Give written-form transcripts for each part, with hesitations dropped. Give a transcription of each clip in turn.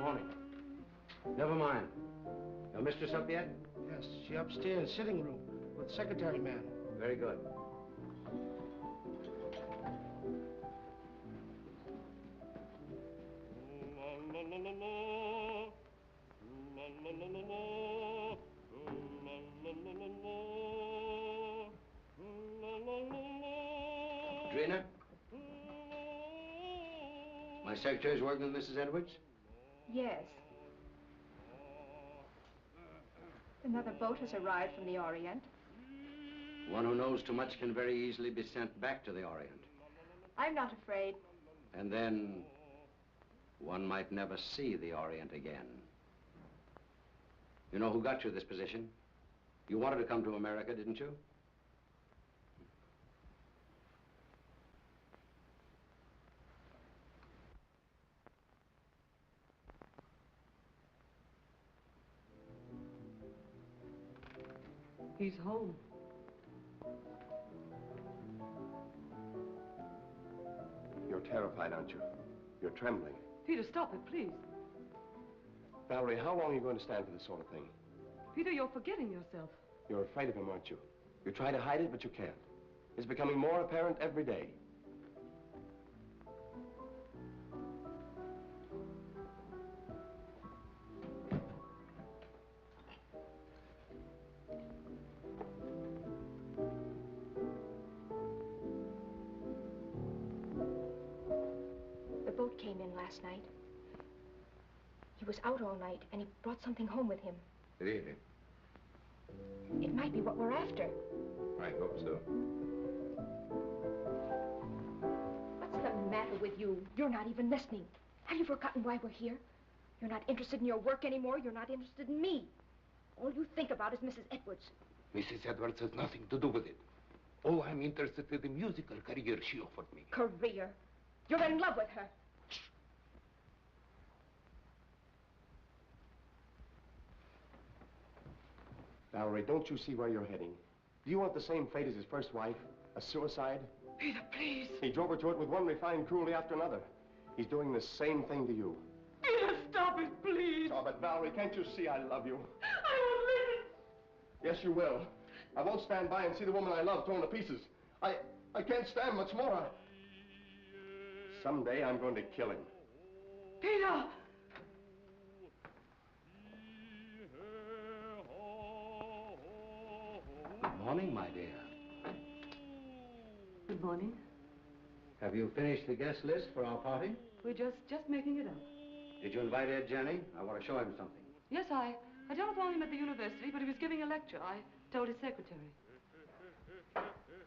Morning. Never mind. Your mistress up yet? Yes, she upstairs, sitting room, with secretary man. Very good. Drina? My secretary's working with Mrs. Edwards? Yes. Another boat has arrived from the Orient. One who knows too much can very easily be sent back to the Orient. I'm not afraid. And then one might never see the Orient again. You know who got you this position? You wanted to come to America, didn't you? He's home. You're terrified, aren't you? You're trembling. Peter, stop it, please. Valerie, how long are you going to stand for this sort of thing? Peter, you're forgetting yourself. You're afraid of him, aren't you? You try to hide it, but you can't. It's becoming more apparent every day. The boat came in last night. He was out all night, and he brought something home with him. Really? It might be what we're after. I hope so. What's the matter with you? You're not even listening. Have you forgotten why we're here? You're not interested in your work anymore. You're not interested in me. All you think about is Mrs. Edwards. Mrs. Edwards has nothing to do with it. Oh, I'm interested in the musical career she offered me. Career? You're in love with her. Valerie, don't you see where you're heading? Do you want the same fate as his first wife? A suicide? Peter, please. He drove her to it with one refined cruelty after another. He's doing the same thing to you. Peter, stop it, please. Oh, but Valerie, can't you see I love you? I won't listen. Yes, you will. I won't stand by and see the woman I love thrown to pieces. I can't stand much more. Someday I'm going to kill him. Peter! Good morning, my dear. Good morning. Have you finished the guest list for our party? We're just making it up. Did you invite Ed Jenny? I want to show him something. Yes, I telephoned him at the university, but he was giving a lecture. I told his secretary.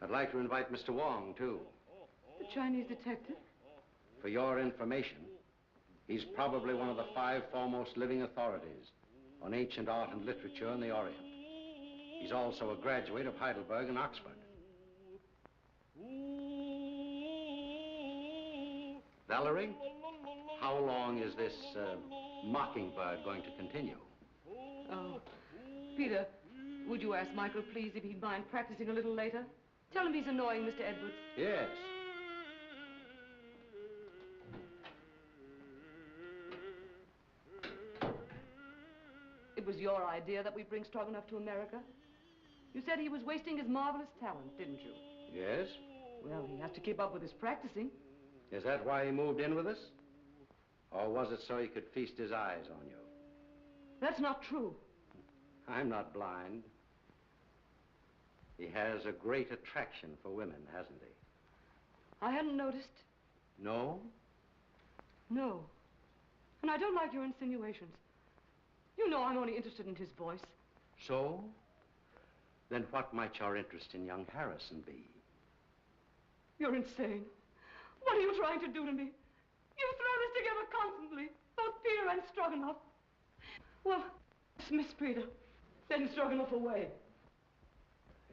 I'd like to invite Mr. Wong, too. The Chinese detective? For your information, he's probably one of the 5 foremost living authorities on ancient art and literature in the Orient. He's also a graduate of Heidelberg and Oxford. Valerie, how long is this mockingbird going to continue? Oh, Peter, would you ask Michael, please, if he'd mind practicing a little later? Tell him he's annoying Mr. Edwards. Yes. It was your idea that we bring Stroganoff to America. You said he was wasting his marvelous talent, didn't you? Yes? Well, he has to keep up with his practicing. Is that why he moved in with us? Or was it so he could feast his eyes on you? That's not true. I'm not blind. He has a great attraction for women, hasn't he? I hadn't noticed. No? No. And I don't like your insinuations. You know I'm only interested in his voice. So? Then what might your interest in young Harrison be? You're insane. What are you trying to do to me? You throw this together constantly, both Peter and Stroganoff. Well, dismiss Peter, send Stroganoff away.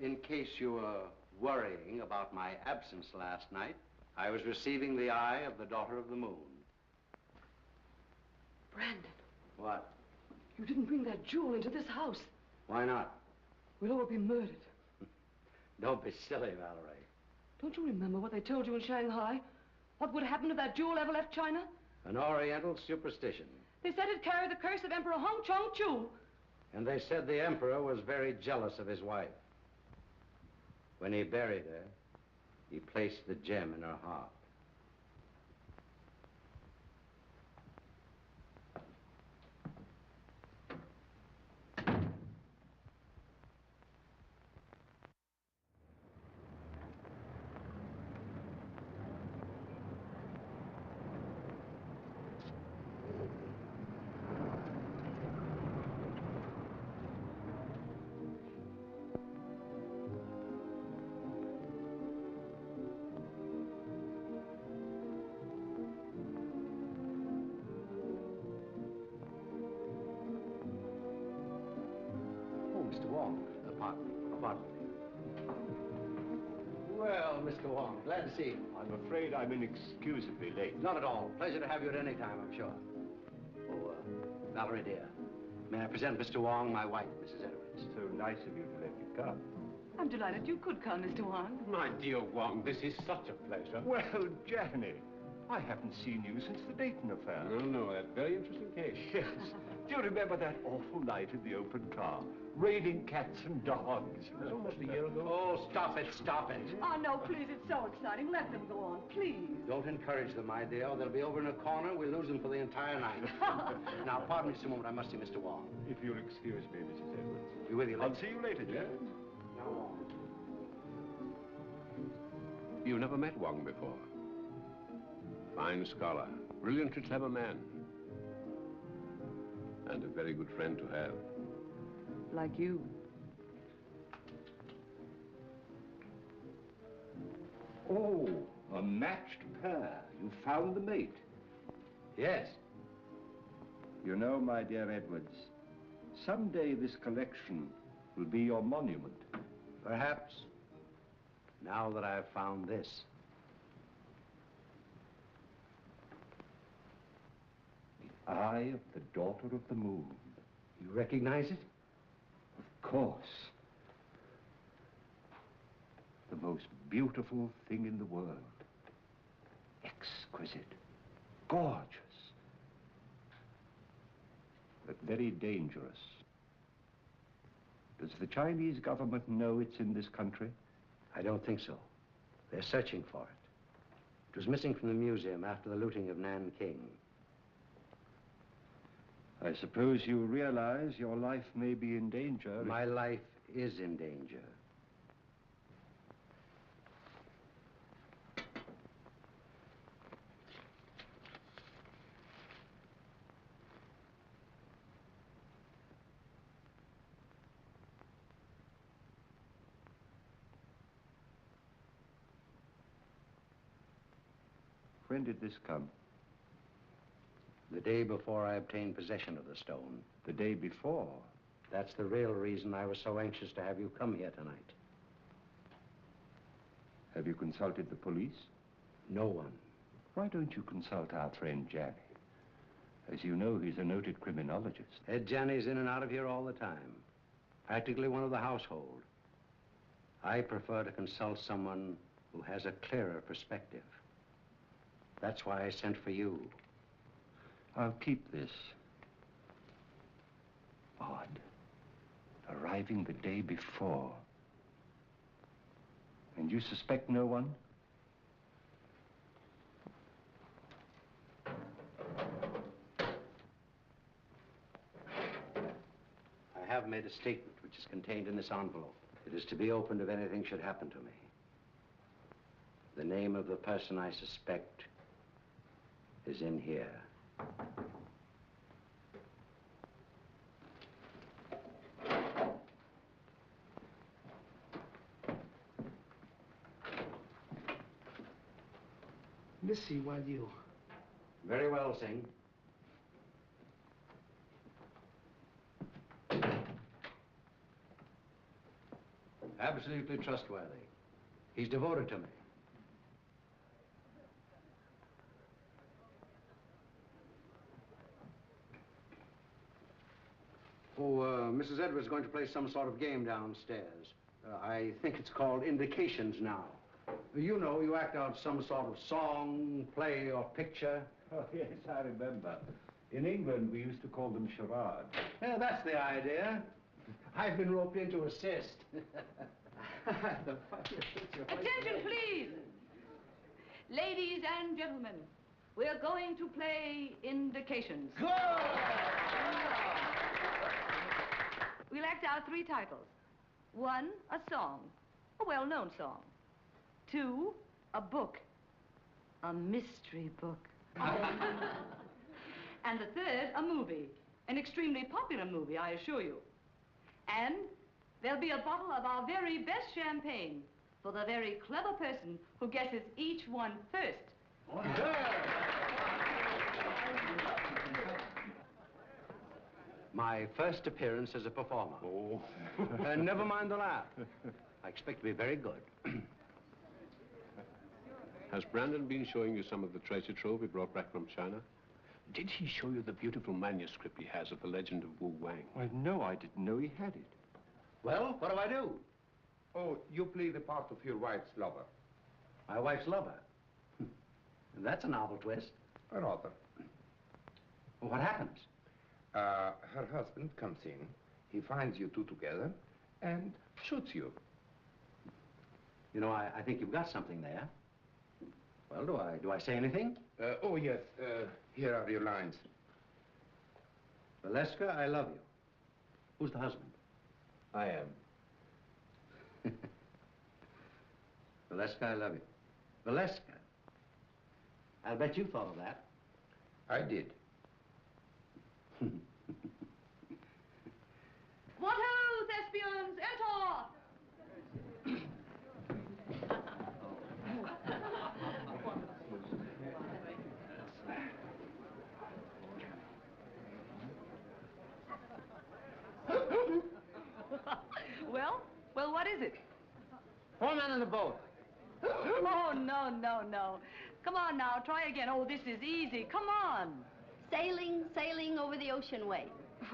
In case you were worrying about my absence last night, I was receiving the eye of the daughter of the moon. Brandon. What? You didn't bring that jewel into this house. Why not? We'll all be murdered. Don't be silly, Valerie. Don't you remember what they told you in Shanghai? What would happen if that jewel ever left China? An Oriental superstition. They said it carried the curse of Emperor Hong Chong-Chu. And they said the emperor was very jealous of his wife. When he buried her, he placed the gem in her heart. Mr. Wong, pardon me. Well, Mr. Wong, glad to see you. I'm afraid I'm inexcusably late. Not at all. Pleasure to have you at any time, I'm sure. Oh, Valerie, dear, may I present Mr. Wong, my wife, Mrs. Edwards. So nice of you to let me come. I'm delighted you could come, Mr. Wong. My dear Wong, this is such a pleasure. Well, Janny, I haven't seen you since the Dayton affair. No, that very interesting case. Yes. Do you remember that awful night in the open car? Raining cats and dogs. It was almost a year ago. Oh, stop it. Oh, no, please, it's so exciting. Let them go on, please. Don't encourage them, my dear. They'll be over in a corner. We'll lose them for the entire night. Now, pardon me just a moment. I must see Mr. Wong. If you'll excuse me, Mrs. Edwards. Be with you later. I'll see you later, Jan. Now, Wong. You never met Wong before. Fine scholar, brilliantly clever man. And a very good friend to have. Like you. Oh, a matched pair. You found the mate. Yes. You know, my dear Edwards, someday this collection will be your monument. Perhaps. Now that I've found this. The eye of the daughter of the moon. You recognize it? Of course. The most beautiful thing in the world. Exquisite. Gorgeous. But very dangerous. Does the Chinese government know it's in this country? I don't think so. They're searching for it. It was missing from the museum after the looting of Nanking. I suppose you realize your life may be in danger. My life is in danger. When did this come? The day before I obtained possession of the stone. The day before? That's the real reason I was so anxious to have you come here tonight. Have you consulted the police? No one. Why don't you consult our friend Janny? As you know, he's a noted criminologist. Ed Janney's in and out of here all the time. Practically one of the household. I prefer to consult someone who has a clearer perspective. That's why I sent for you. I'll keep this. Odd. Arriving the day before. And you suspect no one? I have made a statement which is contained in this envelope. It is to be opened if anything should happen to me. The name of the person I suspect is in here. Missy, while you... Very well, Singh. Absolutely trustworthy. He's devoted to me. Oh, Mrs. Edwards is going to play some sort of game downstairs. I think it's called Indications now. You know, you act out some sort of song, play, or picture. Oh, yes, I remember. In England, we used to call them charades. Yeah, that's the idea. I've been roped in to assist. Attention, please. Ladies and gentlemen, we're going to play indications. We'll act out 3 titles. 1, a song, a well-known song. 2, a book, a mystery book. And the 3rd, a movie, an extremely popular movie, I assure you. And there'll be a bottle of our very best champagne for the very clever person who guesses each one first. My first appearance as a performer. Oh. Never mind the laugh. I expect to be very good. Has Brandon been showing you some of the treasure trove he brought back from China? Did he show you the beautiful manuscript he has of the legend of Wu Wang? Well, no, I didn't know he had it. Well, what do I do? Oh, you play the part of your wife's lover. My wife's lover. That's a novel twist. Rather. Well, what happens? Her husband comes in, he finds you two together, and shoots you. You know, I think you've got something there. Well, do I say anything? Oh, yes, here are your lines. Valeska, I love you. Who's the husband? I am. Valeska, I love you. Valeska. I'll bet you thought of that. I did. 1, 2, thespians, enter! Well, what is it? 4 men in the boat. Oh, no, no, no. Come on now, try again. Oh, this is easy. Come on. Sailing over the ocean way.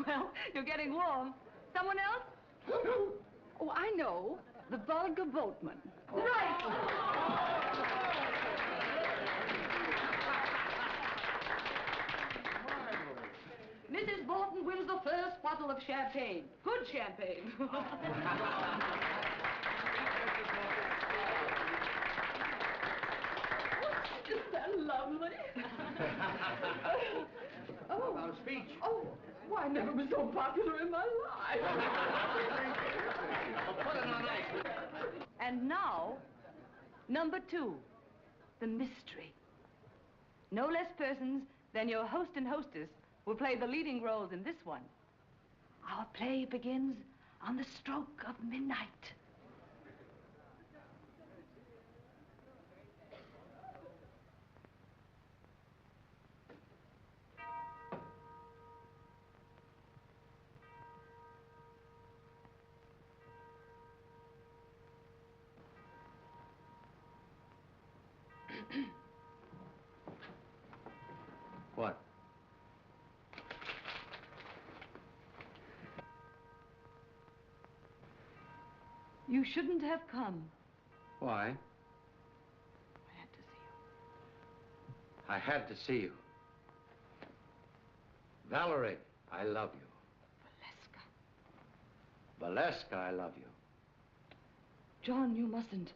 Well, you're getting warm. Someone else? Oh, I know. The vulgar boatman. Right. Mrs. Bolton wins the first bottle of champagne. Good champagne. Isn't that lovely? Oh. About a speech. Oh, well, I never was so popular in my life. Put it on ice. And now, number 2, the mystery. No less persons than your host and hostess will play the leading roles in this one. Our play begins on the stroke of midnight. What? You shouldn't have come. Why? I had to see you. I had to see you. Valerie, I love you. Valeska. Valeska, I love you. John, you mustn't.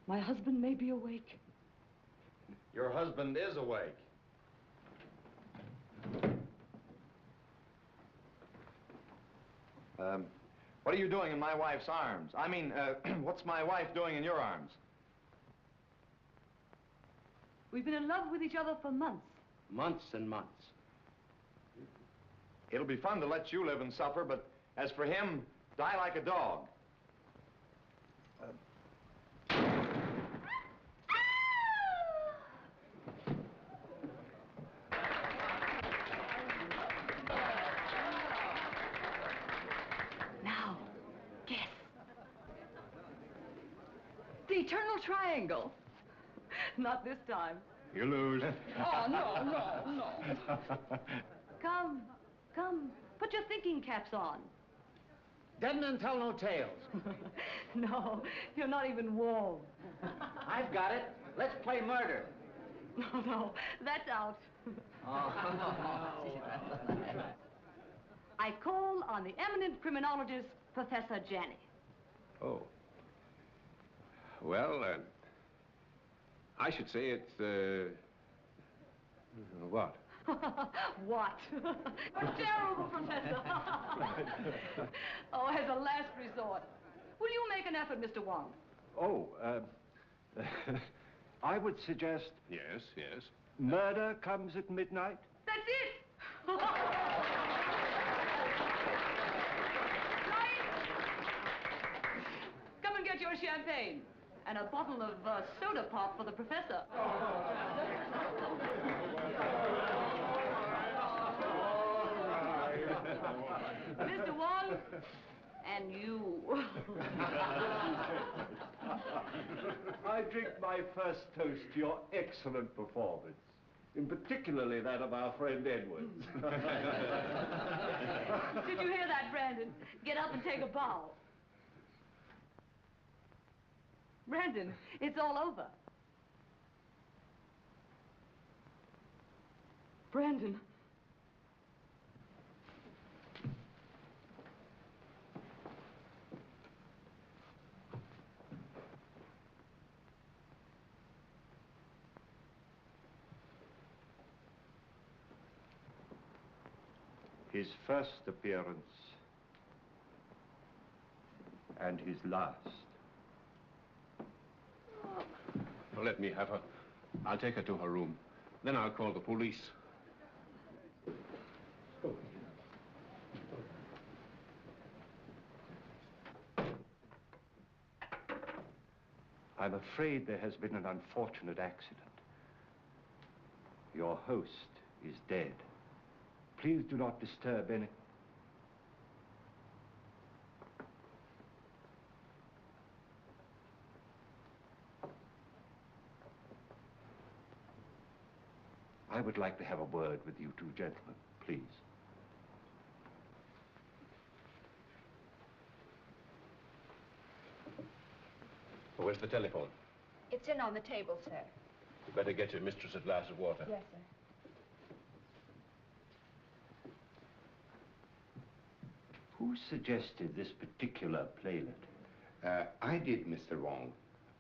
My husband may be awake. Your husband is awake. What are you doing in my wife's arms? I mean, what's my wife doing in your arms? We've been in love with each other for months. Months and months. It'll be fun to let you live and suffer, but as for him, die like a dog. Now, guess. The eternal triangle. Not this time. You lose. Oh, no. Come. Put your thinking caps on. Dead men tell no tales. No, you're not even warm. I've got it. Let's play murder. No, that's out. I call on the eminent criminologist, Professor Janney. Oh. Well, I should say it's, what? What? Terrible, Professor. Oh, as a last resort. Will you make an effort, Mr. Wong? Oh, I would suggest Yes, yes. murder comes at midnight. That's it! Right? Come and get your champagne. And a bottle of soda pop for the professor. Mr. Wong, and you. I drink my first toast to your excellent performance, in particularly that of our friend Edwards. Did you hear that, Brandon? Get up and take a bow. Brandon, it's all over. Brandon. His first appearance and his last. Well, let me have her. I'll take her to her room. Then I'll call the police. I'm afraid there has been an unfortunate accident. Your host is dead. Please do not disturb any... I would like to have a word with you two gentlemen, please. Where's the telephone? It's in on the table, sir. You better get your mistress a glass of water. Yes, sir. Who suggested this particular playlet? I did, Mr. Wong.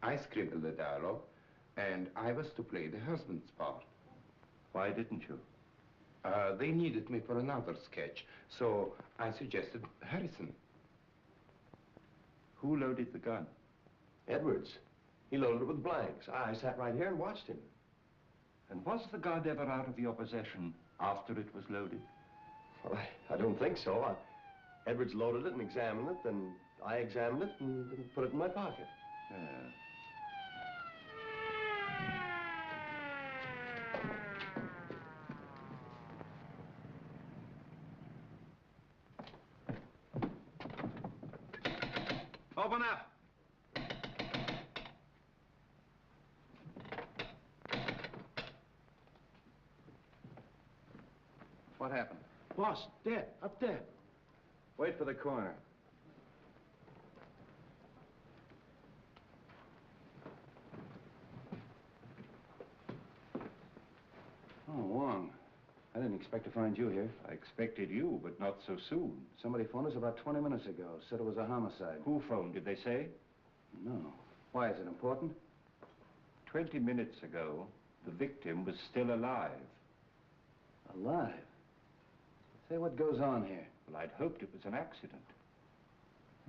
I scribbled the dialogue, and I was to play the husband's part. Why didn't you? They needed me for another sketch, so I suggested Harrison. Who loaded the gun? Edwards. He loaded it with blanks. I sat right here and watched him. And was the gun ever out of your possession after it was loaded? Well, I don't think so. Edwards loaded it and examined it, then I examined it and put it in my pocket. Yeah. Open up. What happened? Boss, dead, up there. Wait for the coroner. Oh, Wong. I didn't expect to find you here. I expected you, but not so soon. Somebody phoned us about 20 minutes ago. Said it was a homicide. Who phoned, did they say? No. Why, is it important? 20 minutes ago, the victim was still alive. Alive? Say, what goes on here? Well, I'd hoped it was an accident.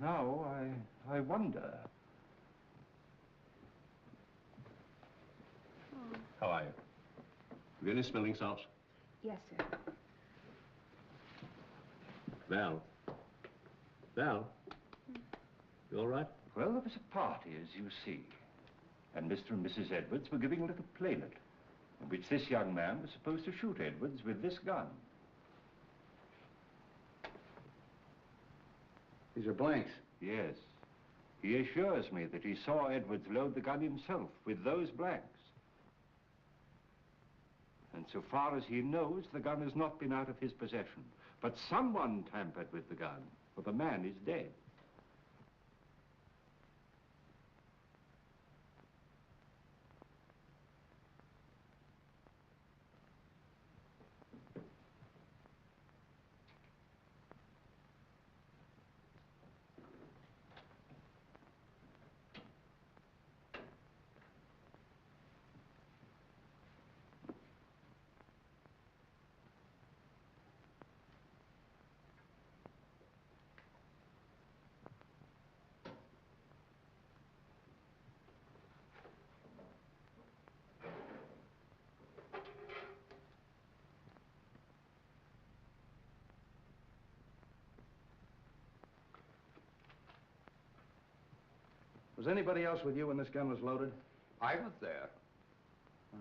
Now, I wonder. How are you? Have you any smelling salts? Yes, sir. Val? Val? You all right? Well, there was a party, as you see. And Mr. and Mrs. Edwards were giving a little playlet, in which this young man was supposed to shoot Edwards with this gun. These are blanks. Yes. He assures me that he saw Edwards load the gun himself with those blanks. And so far as he knows, the gun has not been out of his possession. But someone tampered with the gun, for the man is dead. Was anybody else with you when this gun was loaded? I was there. Oh.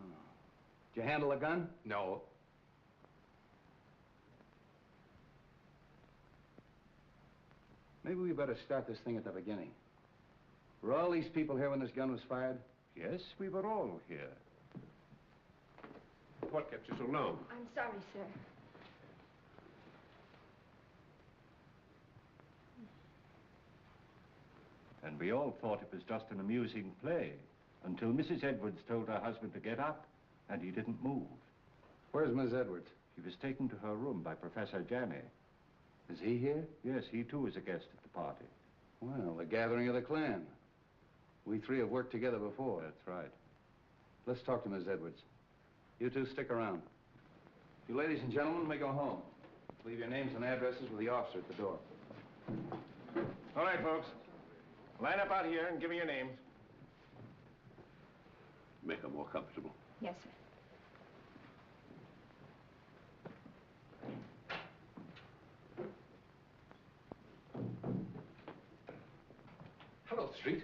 Did you handle a gun? No. Maybe we better start this thing at the beginning. Were all these people here when this gun was fired? Yes, we were all here. What kept you so long? I'm sorry, sir. And we all thought it was just an amusing play until Mrs. Edwards told her husband to get up, and he didn't move. Where's Miss Edwards? He was taken to her room by Professor Janney. Is he here? Yes, he too is a guest at the party. Well, the gathering of the clan. We three have worked together before. That's right. Let's talk to Miss Edwards. You two stick around. You ladies and gentlemen may go home. Leave your names and addresses with the officer at the door. All right, folks. Line up out here and give me your names. Make her more comfortable. Yes, sir. Hello, Street.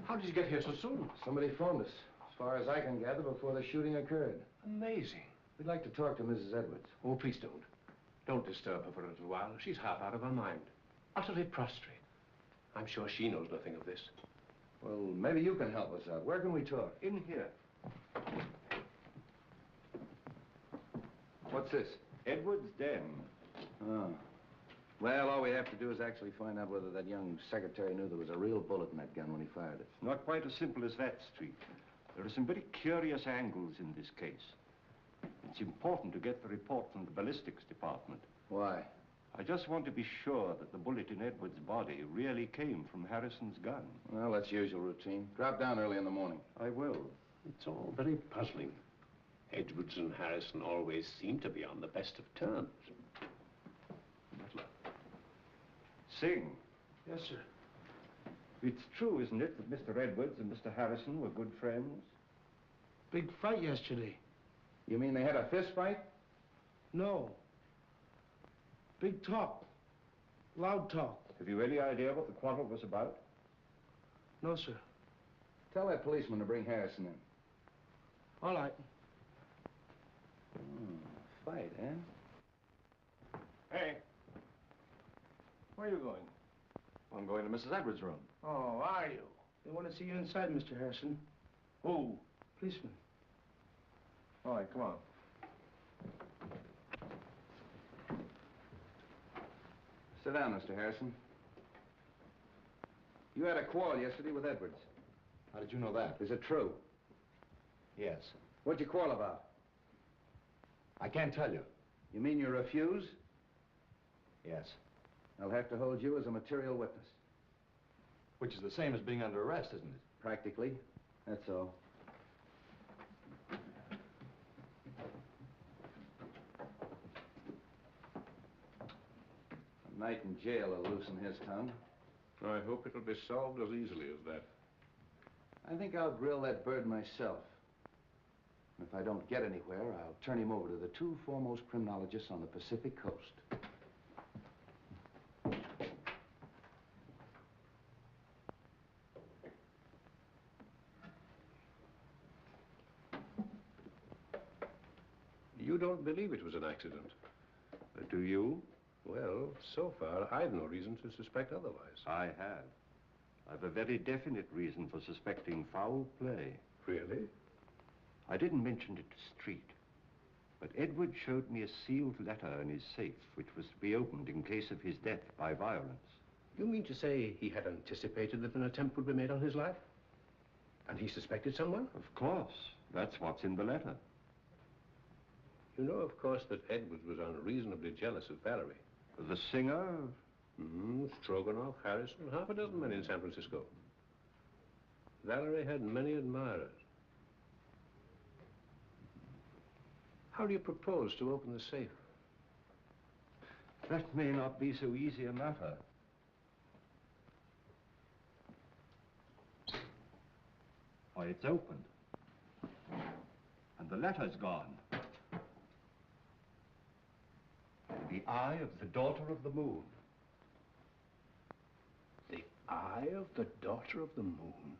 How did you get here so soon? Somebody phoned us, as far as I can gather, before the shooting occurred. Amazing. We'd like to talk to Mrs. Edwards. Oh, please don't. Don't disturb her for a little while. She's half out of her mind. Utterly prostrate. I'm sure she knows nothing of this. Well, maybe you can help us out. Where can we talk? In here. What's this? Edwards' den. Oh. Well, all we have to do is actually find out whether that young secretary knew there was a real bullet in that gun when he fired it. Not quite as simple as that, Street. There are some very curious angles in this case. It's important to get the report from the ballistics department. Why? I just want to be sure that the bullet in Edwards' body really came from Harrison's gun. Well, that's usual routine. Drop down early in the morning. I will. It's all very puzzling. Edwards and Harrison always seem to be on the best of terms. Sing. Yes, sir. It's true, isn't it, that Mr. Edwards and Mr. Harrison were good friends? Big fight yesterday. You mean they had a fist fight? No. Big talk. Loud talk. Have you any idea what the quarrel was about? No, sir. Tell that policeman to bring Harrison in. All right. Fight, eh? Hey. Where are you going? I'm going to Mrs. Edwards' room. Oh, are you? They want to see you inside, Mr. Harrison. Who? Policeman. All right, come on. Sit down, Mr. Harrison. You had a quarrel yesterday with Edwards. How did you know that? Is it true? Yes. What'd you quarrel about? I can't tell you. You mean you refuse? Yes. I'll have to hold you as a material witness. Which is the same as being under arrest, isn't it? Practically. That's all. A night in jail will loosen his tongue. I hope it'll be solved as easily as that. I think I'll grill that bird myself. And if I don't get anywhere, I'll turn him over to the two foremost criminologists on the Pacific Coast. You don't believe it was an accident? Do you? Well, so far, I've no reason to suspect otherwise. I have. I've a very definite reason for suspecting foul play. Really? I didn't mention it to Street, but Edward showed me a sealed letter in his safe, which was to be opened in case of his death by violence. You mean to say he had anticipated that an attempt would be made on his life? And he suspected someone? Of course. That's what's in the letter. You know, of course, that Edwards was unreasonably jealous of Valerie. The singer? Stroganoff, Harrison, half a dozen men in San Francisco. Valerie had many admirers. How do you propose to open the safe? That may not be so easy a matter. Why, it's opened. And the letter's gone. The eye of the daughter of the moon. The Eye of the Daughter of the Moon?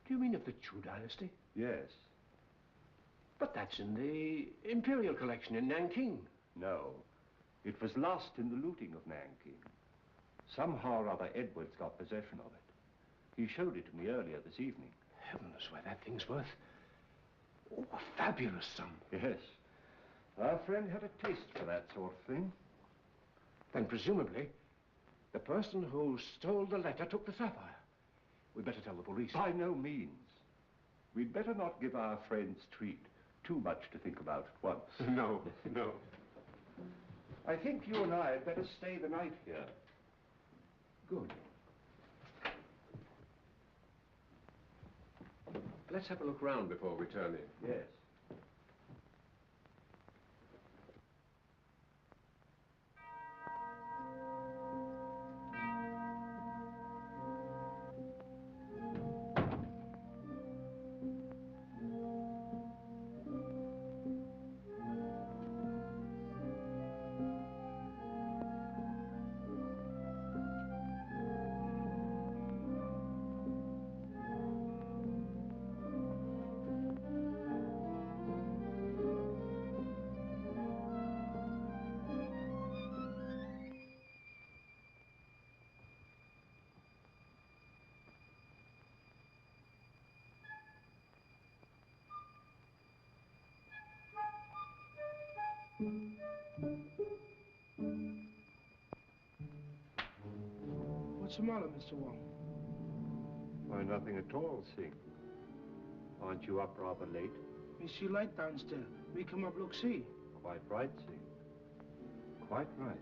Do you mean of the Chu dynasty? Yes. But that's in the Imperial collection in Nanking. No. It was lost in the looting of Nanking. Somehow or other, Edwards got possession of it. He showed it to me earlier this evening. Heavens, why, that thing's worth a fabulous sum. Yes. Our friend had a taste for that sort of thing. Then presumably, the person who stole the letter took the sapphire. We'd better tell the police. By no means. We'd better not give our friend's treat too much to think about at once. No, no. I think you and I had better stay the night here. Good. Let's have a look round before we turn in. Yes. What's the matter, Mr. Wong? Why, nothing at all, Sing. Aren't you up rather late? Me see light downstairs. Me come up look see. Quite right, Sing. Quite right.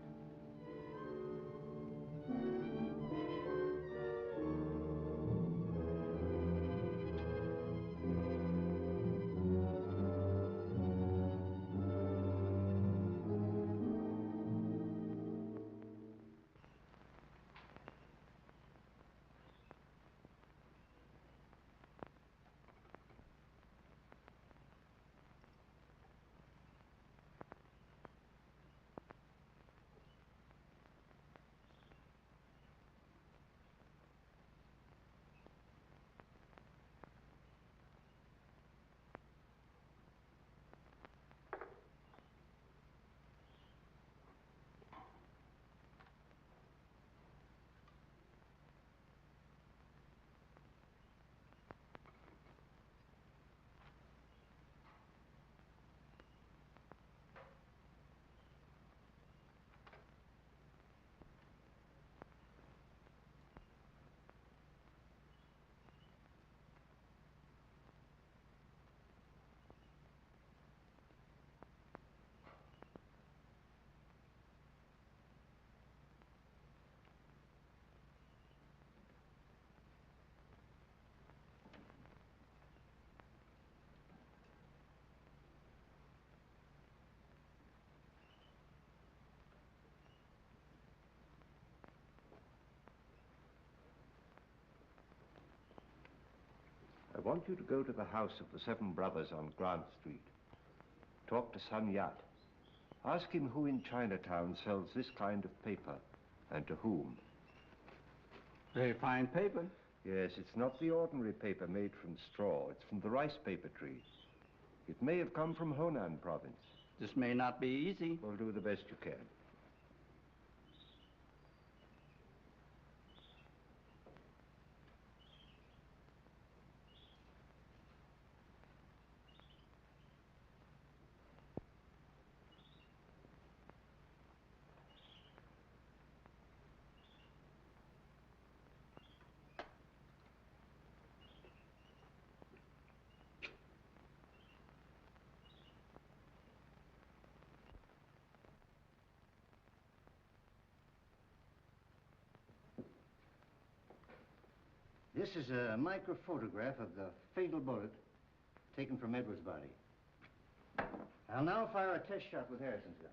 I want you to go to the house of the Seven Brothers on Grant Street. Talk to Sun Yat. Ask him who in Chinatown sells this kind of paper, and to whom. Very fine paper. Yes, it's not the ordinary paper made from straw. It's from the rice paper tree. It may have come from Honan province. This may not be easy. Well, do the best you can. This is a microphotograph of the fatal bullet taken from Edwards' body. I'll now fire a test shot with Harrison's gun.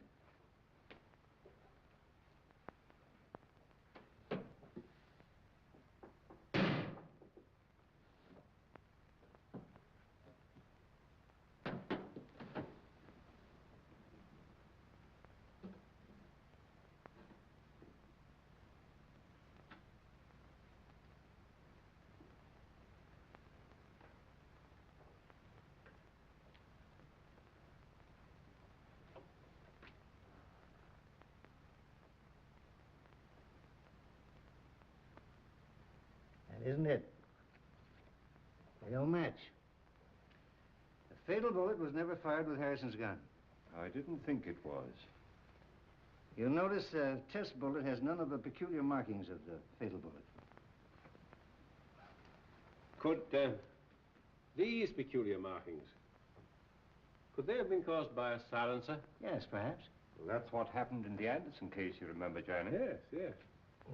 match. The fatal bullet was never fired with Harrison's gun. I didn't think it was. You'll notice the test bullet has none of the peculiar markings of the fatal bullet. Could these peculiar markings, could they have been caused by a silencer? Yes, perhaps. Well, that's what happened in the Anderson case, you remember, Johnny? Yes, yes.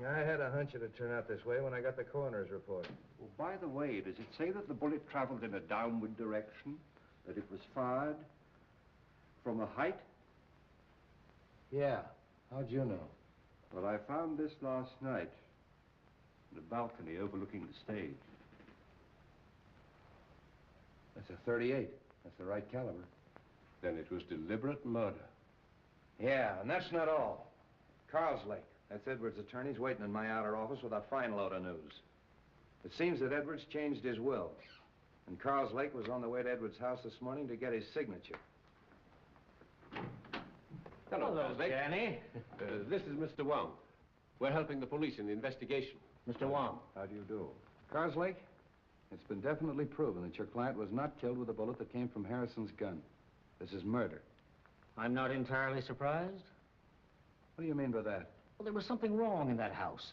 I had a hunch it'd turn out this way when I got the coroner's report. Well, by the way, does it say that the bullet traveled in a downward direction? That it was fired from a height? Yeah. How'd you know? Well, I found this last night in a balcony overlooking the stage. That's a 38. That's the right caliber. Then it was deliberate murder. Yeah, and that's not all. Carlslake, that's Edwards' attorney's waiting in my outer office with a fine load of news. It seems that Edwards changed his will, and Carlslake was on the way to Edwards' house this morning to get his signature. Hello, Carlslake. Danny. This is Mr. Wong. We're helping the police in the investigation. Mr. Wong. How do you do? Carlslake, it's been definitely proven that your client was not killed with a bullet that came from Harrison's gun. This is murder. I'm not entirely surprised. What do you mean by that? Well, there was something wrong in that house.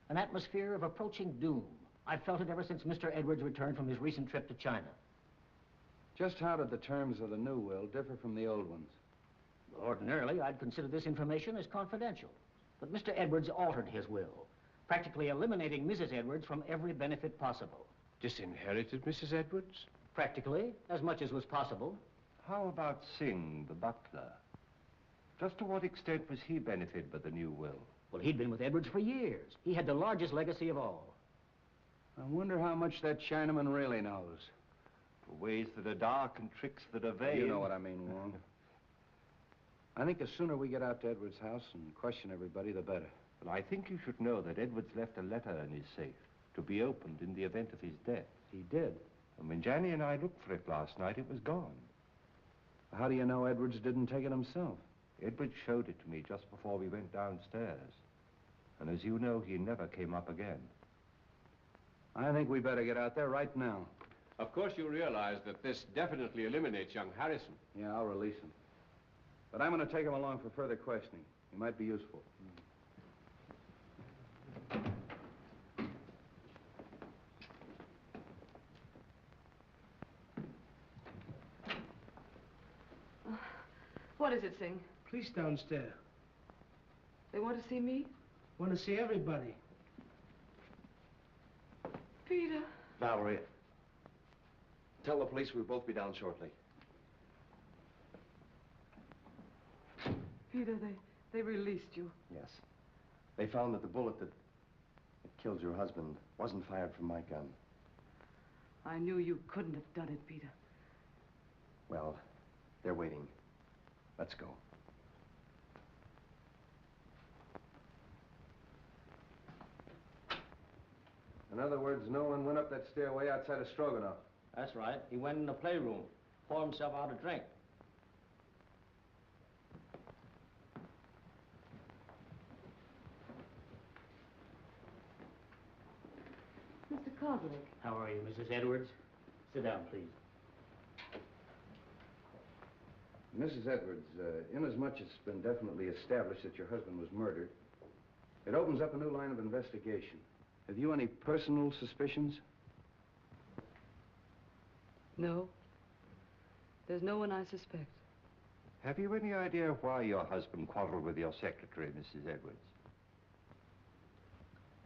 An atmosphere of approaching doom. I've felt it ever since Mr. Edwards returned from his recent trip to China. Just how did the terms of the new will differ from the old ones? Ordinarily, I'd consider this information as confidential. But Mr. Edwards altered his will, practically eliminating Mrs. Edwards from every benefit possible. Disinherited Mrs. Edwards? Practically, as much as was possible. How about Singh, the butler? Just to what extent was he benefited by the new will? Well, he'd been with Edwards for years. He had the largest legacy of all. I wonder how much that Chinaman really knows. For ways that are dark and tricks that are vain. You know what I mean, Wong. I think the sooner we get out to Edwards' house and question everybody, the better. But I think you should know that Edwards left a letter in his safe to be opened in the event of his death. He did. And when Johnny and I looked for it last night, it was gone. How do you know Edwards didn't take it himself? Edwards showed it to me just before we went downstairs. And as you know, he never came up again. I think we better get out there right now. Of course you realize that this definitely eliminates young Harrison. Yeah, I'll release him. But I'm going to take him along for further questioning. He might be useful. What is it, Singh? Police downstairs. They want to see me? Want to see everybody. Peter. Valerie, tell the police we'll both be down shortly. Peter, they released you. Yes. They found that the bullet that killed your husband wasn't fired from my gun. I knew you couldn't have done it, Peter. Well, they're waiting. Let's go. In other words, no one went up that stairway outside of Stroganoff. That's right. He went in the playroom, poured himself out a drink. Mr. Kozlik. How are you, Mrs. Edwards? Sit down, please. Mrs. Edwards, inasmuch it's been definitely established that your husband was murdered, it opens up a new line of investigation. Have you any personal suspicions? No. There's no one I suspect. Have you any idea why your husband quarreled with your secretary, Mrs. Edwards?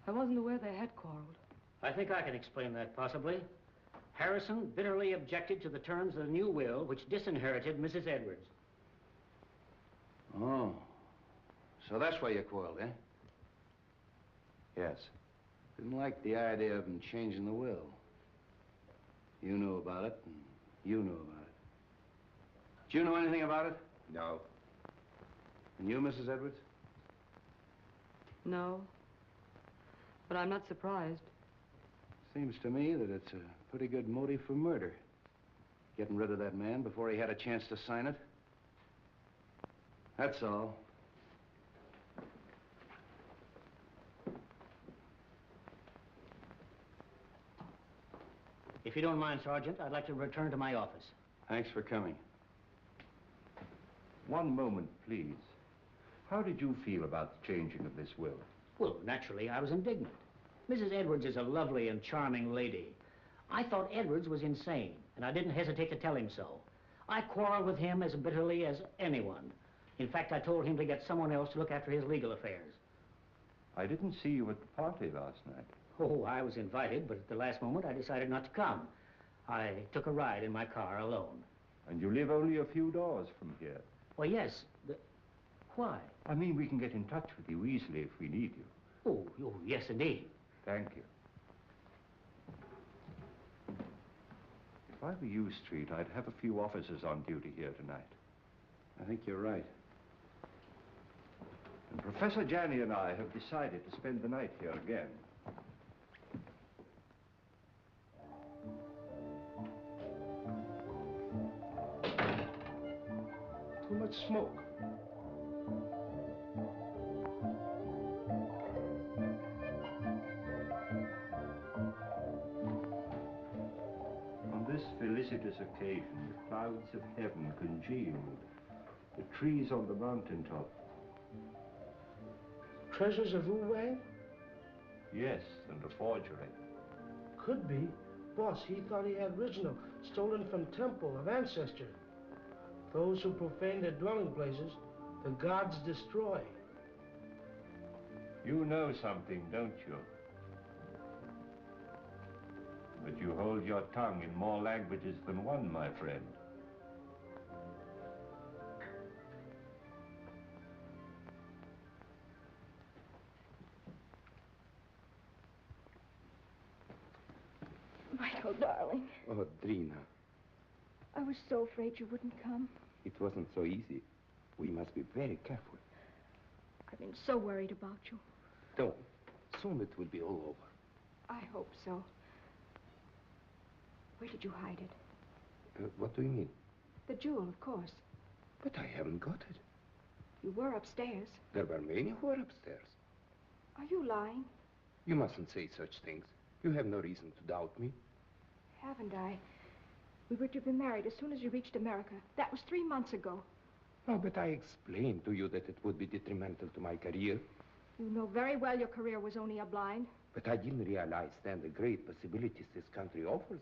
I wasn't aware they had quarreled. I think I can explain that, possibly. Harrison bitterly objected to the terms of the new will, which disinherited Mrs. Edwards. Oh. So that's why you quarreled, eh? Yes. Didn't like the idea of him changing the will. You knew about it, and you knew about it. Did you know anything about it? No. And you, Mrs. Edwards? No. But I'm not surprised. Seems to me that it's a pretty good motive for murder. Getting rid of that man before he had a chance to sign it. That's all. If you don't mind, Sergeant, I'd like to return to my office. Thanks for coming. One moment, please. How did you feel about the changing of this will? Well, naturally, I was indignant. Mrs. Edwards is a lovely and charming lady. I thought Edwards was insane, and I didn't hesitate to tell him so. I quarreled with him as bitterly as anyone. In fact, I told him to get someone else to look after his legal affairs. I didn't see you at the party last night. Oh, I was invited, but at the last moment I decided not to come. I took a ride in my car alone. And you live only a few doors from here. Well, yes. Why? I mean, we can get in touch with you easily if we need you. Oh, yes, indeed. Thank you. If I were you, Street, I'd have a few officers on duty here tonight. I think you're right. And Professor Janney and I have decided to spend the night here again. Too much smoke. On this felicitous occasion, the clouds of heaven congealed. The trees on the mountaintop. Treasures of Wong? Yes, and a forgery. Could be. Boss, he thought he had original, stolen from temple of ancestor. Those who profane their dwelling places, the gods destroy. You know something, don't you? But you hold your tongue in more languages than one, my friend. Michael, darling, Oh, Drina, I was so afraid you wouldn't come. it wasn't so easy. We must be very careful. I've been so worried about you. Don't. Soon it will be all over. I hope so. Where did you hide it? What do you mean? The jewel, of course. But I haven't got it. You were upstairs. There were many who were upstairs. Are you lying? You mustn't say such things. You have no reason to doubt me. Haven't I? We were to be married as soon as you reached America. That was 3 months ago. No, but I explained to you that it would be detrimental to my career. You know very well your career was only a blind. But I didn't realize then the great possibilities this country offers.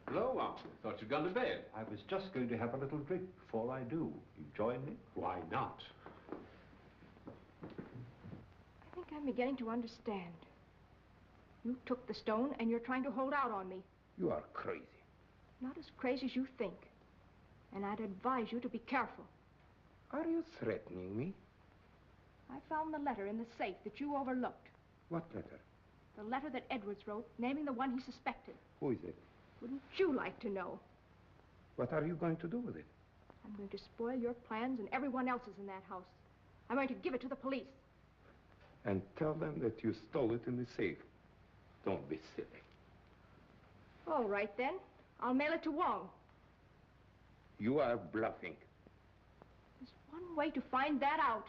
Hello, Wong. Thought you'd gone to bed. I was just going to have a little drink before I do. You join me? Why not? I think I'm beginning to understand. You took the stone and you're trying to hold out on me. You are crazy. Not as crazy as you think. And I'd advise you to be careful. Are you threatening me? I found the letter in the safe that you overlooked. What letter? The letter that Edwards wrote, naming the one he suspected. Who is it? Wouldn't you like to know? What are you going to do with it? I'm going to spoil your plans and everyone else's in that house. I'm going to give it to the police. And tell them that you stole it in the safe. Don't be silly. All right, then. I'll mail it to Wong. You are bluffing. There's one way to find that out.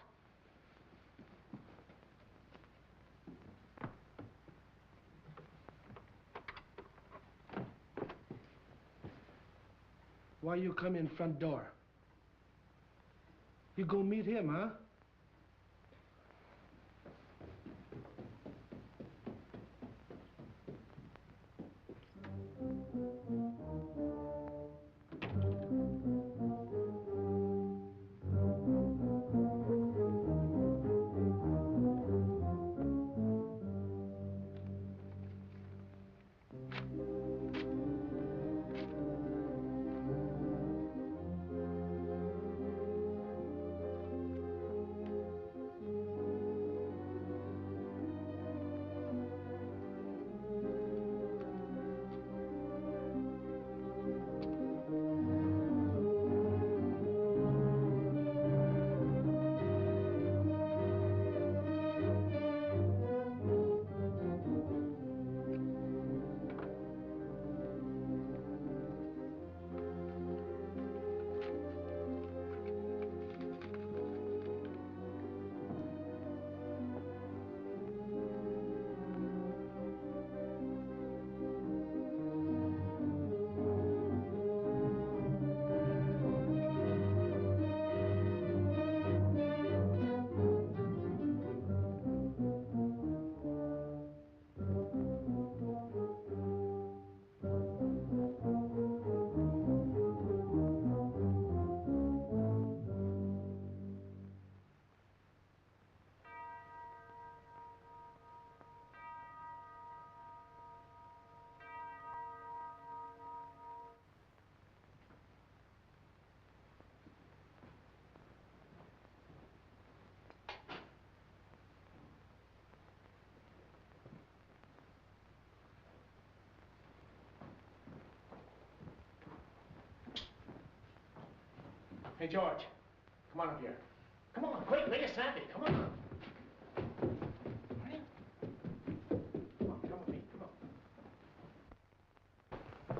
Why you come in front door? You go meet him, huh? Hey, George, come on up here. Come on, quick, make it snappy. Come on. Come with me, come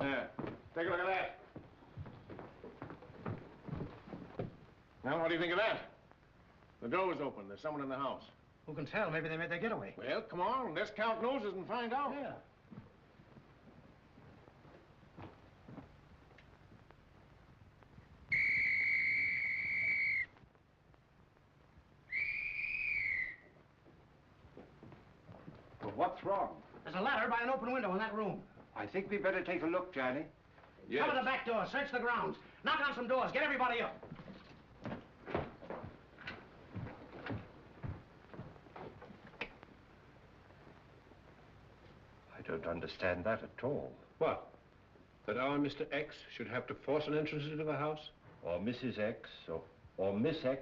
on. There. Take a look at that. Now, what do you think of that? The door was open. There's someone in the house. Who can tell? Maybe they made their getaway. Well, come on. Let's count noses and find out. Yeah. Well, what's wrong? There's a ladder by an open window in that room. I think we better take a look, Johnny. Yes. Cover the back door. Search the grounds. Knock on some doors. Get everybody up. I don't understand that at all. What? That our Mr. X should have to force an entrance into the house? Or Mrs. X, or Miss X.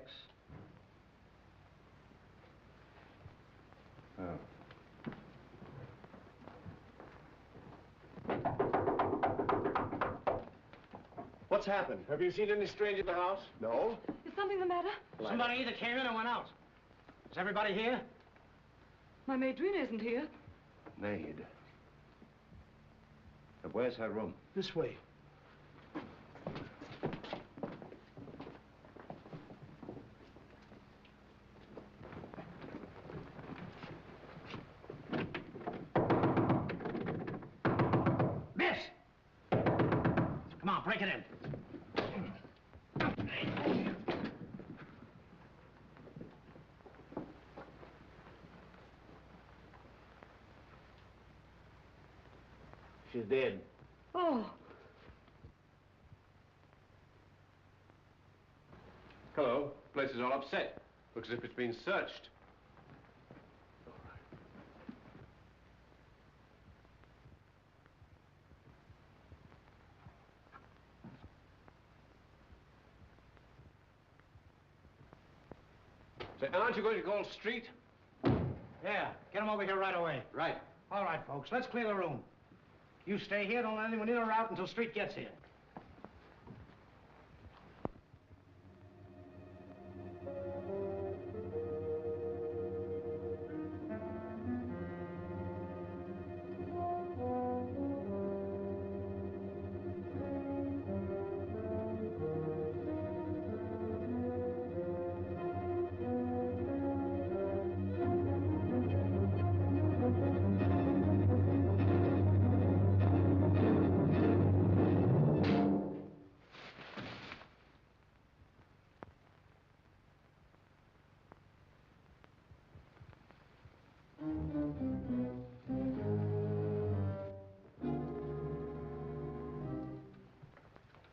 Oh. What's happened? Have you seen any stranger in the house? No. Is something the matter? Somebody either came in or went out. Is everybody here? My maid Drina isn't here. Maid. Where's her room? This way. Miss! Come on, break it in. She's dead. Oh. Hello. Place is all upset. Looks as if it's been searched. Say, aren't you going to call Street? Yeah, get him over here right away. Right. All right, folks, let's clear the room. You stay here, don't let anyone in or out until Street gets here.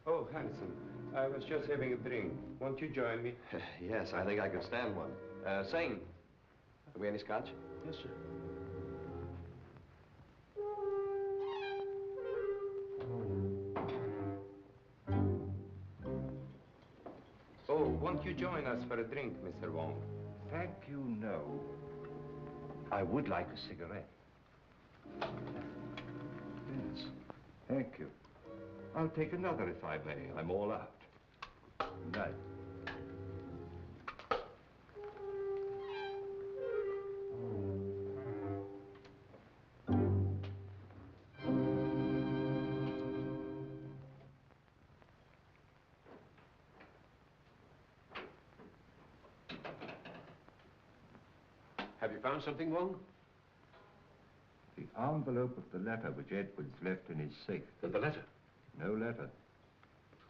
Oh, handsome. I was just having a drink. Won't you join me? Yes, I think I could stand one. Sane. Have we any scotch? Yes, sir. Oh, won't you join us for a drink, Mr. Wong? Thank you, no. I would like a cigarette. Yes, thank you. I'll take another if I may. I'm all out. Good night. Have you found something, Wong? The envelope of the letter which Edwards left in his safe. And the letter? No letter.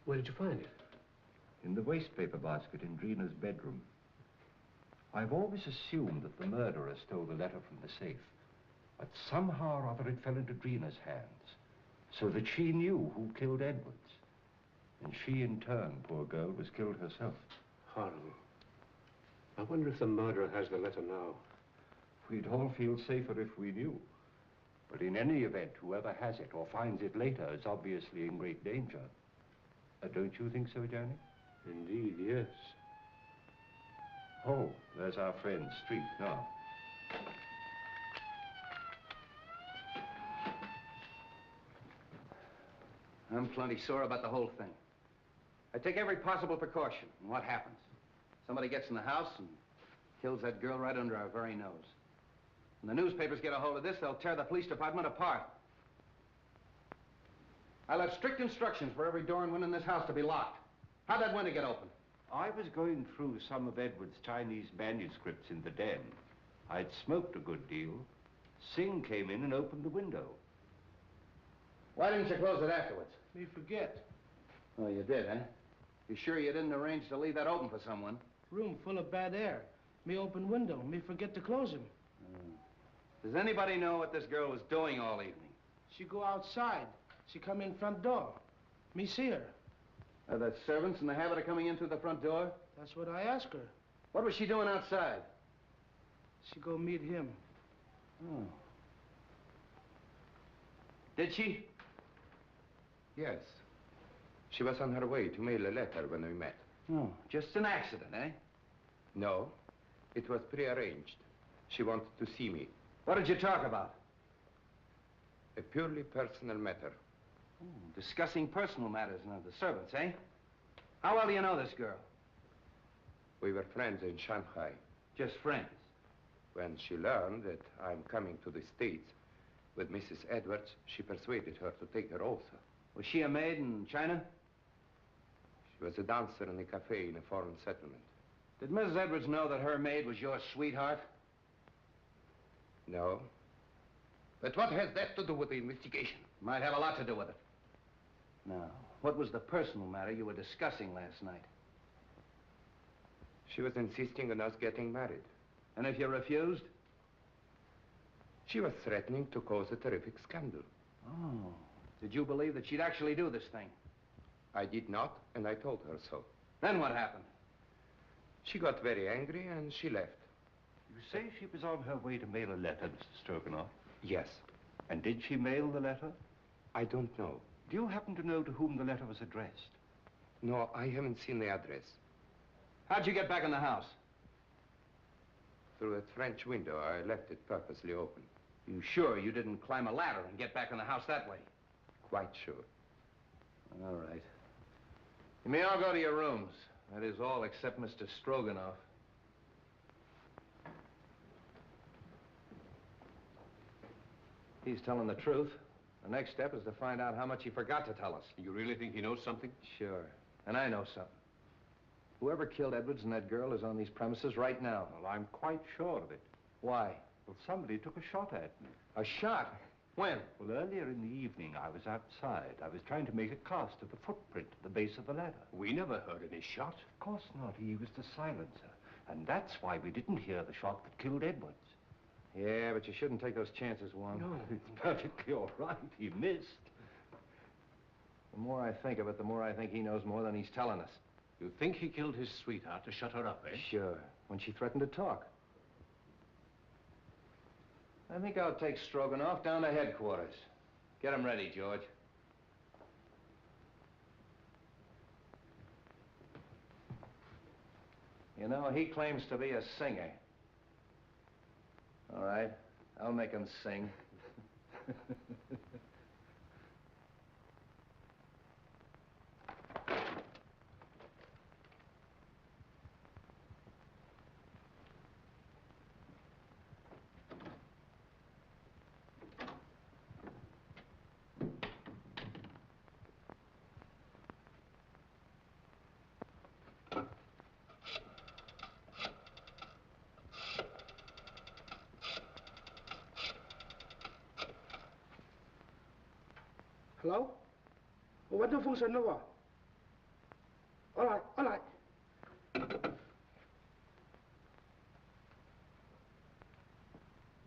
Where did you find it? In the wastepaper basket in Drina's bedroom. I've always assumed that the murderer stole the letter from the safe. But somehow or other it fell into Drina's hands. So that she knew who killed Edwards. And she, in turn, poor girl, was killed herself. Horrible. I wonder if the murderer has the letter now. We'd all feel safer if we knew. But in any event, whoever has it or finds it later is obviously in great danger. Don't you think so, Johnny? Indeed, yes. Oh, there's our friend, Street, now. I'm plenty sore about the whole thing. I take every possible precaution. And what happens? Somebody gets in the house and kills that girl right under our very nose. When the newspapers get a hold of this, they'll tear the police department apart. I left strict instructions for every door and window in this house to be locked. How'd that window get open? I was going through some of Edward's Chinese manuscripts in the den. I'd smoked a good deal. Singh came in and opened the window. Why didn't you close it afterwards? Me forget. Oh, you did, huh? You sure you didn't arrange to leave that open for someone? Room full of bad air. Me open window. Me forget to close him. Does anybody know what this girl was doing all evening? She go outside. She come in front door. Me see her. Are the servants in the habit of coming in through the front door? That's what I asked her. What was she doing outside? She go meet him. Oh. Did she? Yes. She was on her way to mail a letter when we met. Oh, just an accident, eh? No, it was prearranged. She wanted to see me. What did you talk about? A purely personal matter. Oh, discussing personal matters now, the servants, eh? How well do you know this girl? We were friends in Shanghai. Just friends? When she learned that I'm coming to the States with Mrs. Edwards, she persuaded her to take her also. Was she a maid in China? She was a dancer in a cafe in a foreign settlement. Did Mrs. Edwards know that her maid was your sweetheart? No. But what has that to do with the investigation? Might have a lot to do with it. Now, what was the personal matter you were discussing last night? She was insisting on us getting married. And if you refused? She was threatening to cause a terrific scandal. Oh. Did you believe that she'd actually do this thing? I did not, and I told her so. Then what happened? She got very angry and she left. You say she was on her way to mail a letter, Mr. Stroganoff? Yes. And did she mail the letter? I don't know. Do you happen to know to whom the letter was addressed? No, I haven't seen the address. How'd you get back in the house? Through a French window. I left it purposely open. You sure you didn't climb a ladder and get back in the house that way? Quite sure. All right. You may all go to your rooms. That is all except Mr. Stroganoff. He's telling the truth. The next step is to find out how much he forgot to tell us. You really think he knows something? Sure. And I know something. Whoever killed Edwards and that girl is on these premises right now. Well, I'm quite sure of it. Why? Well, somebody took a shot at me. A shot? When? Well, earlier in the evening, I was outside. I was trying to make a cast of the footprint at the base of the ladder. We never heard any shot. Of course not. He used a silencer. And that's why we didn't hear the shot that killed Edwards. Yeah, but you shouldn't take those chances, Wong. No, it's perfectly all right. He missed. The more I think of it, the more I think he knows more than he's telling us. You think he killed his sweetheart to shut her up, eh? Sure. When she threatened to talk. I think I'll take Stroganoff down to headquarters. Get him ready, George. You know, he claims to be a singer. All right, I'll make him sing. Hello? What the function now? All right, all right.